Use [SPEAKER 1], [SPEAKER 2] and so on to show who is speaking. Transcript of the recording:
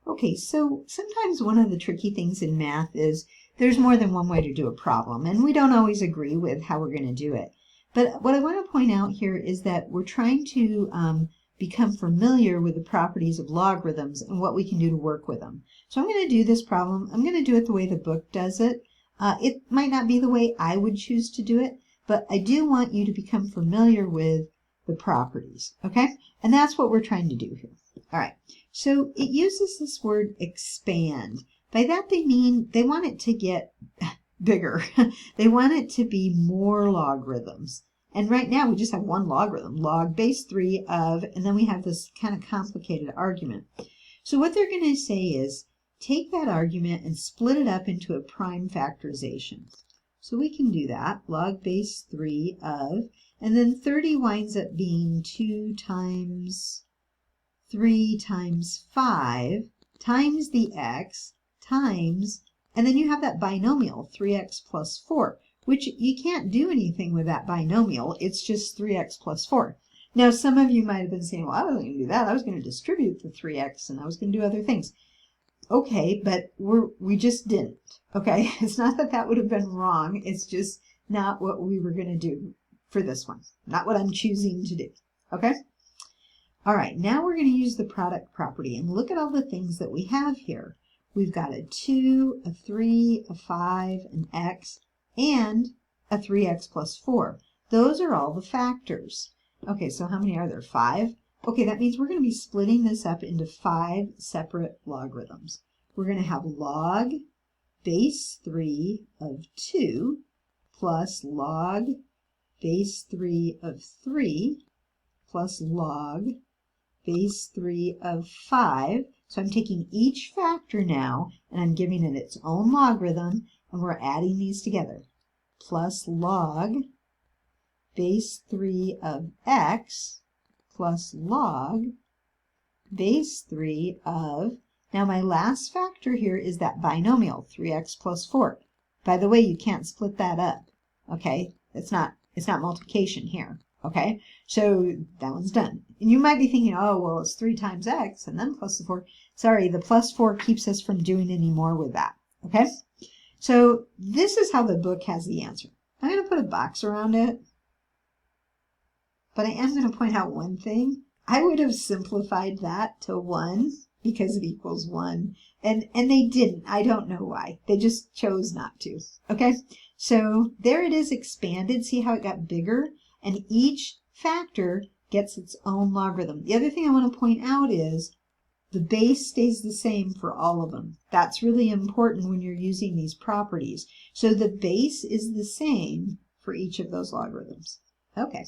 [SPEAKER 1] Okay, so sometimes one of the tricky things in math is there's more than one way to do a problem, and we don't always agree with how we're going to do it. But what I want to point out here is that we're trying to become familiar with the properties of logarithms and what we can do to work with them. So I'm going to do this problem. I'm going to do it the way the book does it. It might not be the way I would choose to do it, but I do want you to become familiar with the properties, okay? And that's what we're trying to do here. All right, so it uses this word expand. By that they mean they want it to get bigger. They want it to be more logarithms. And right now we just have one logarithm, log base 3 of, and then we have this kind of complicated argument. So what they're going to say is take that argument and split it up into a prime factorization. So we can do that, log base 3 of, and then 30 winds up being 2 times 3 times 5 times the x times, and then you have that binomial, 3x plus 4, which you can't do anything with that binomial. It's just 3x plus 4. Now, some of you might have been saying, well, I wasn't going to do that. I was going to distribute the 3x, and I was going to do other things. Okay, but we just didn't, okay? It's not that that would have been wrong. It's just not what we were going to do for this one. Not what I'm choosing to do, okay? All right, now we're going to use the product property, and look at all the things that we have here. We've got a 2, a 3, a 5, an x, and a 3x plus 4. Those are all the factors. Okay, so how many are there? 5? Okay, that means we're going to be splitting this up into 5 separate logarithms. We're going to have log base 3 of 2 plus log base 3 of 3 plus log base 3 of 5. So I'm taking each factor now and I'm giving it its own logarithm, and we're adding these together. Plus log base 3 of x plus log base 3 of, now my last factor here is that binomial, 3x plus 4. By the way, you can't split that up, okay? It's not multiplication here. Okay, so that one's done. And you might be thinking, oh, well, it's 3 times x and then plus the 4. Sorry, the plus 4 keeps us from doing any more with that. Okay, so this is how the book has the answer. I'm going to put a box around it, but I am going to point out one thing. I would have simplified that to 1 because it equals 1, and they didn't. I don't know why. They just chose not to. Okay, so there it is expanded. See how it got bigger? And each factor gets its own logarithm. The other thing I want to point out is the base stays the same for all of them. That's really important when you're using these properties. So the base is the same for each of those logarithms. Okay.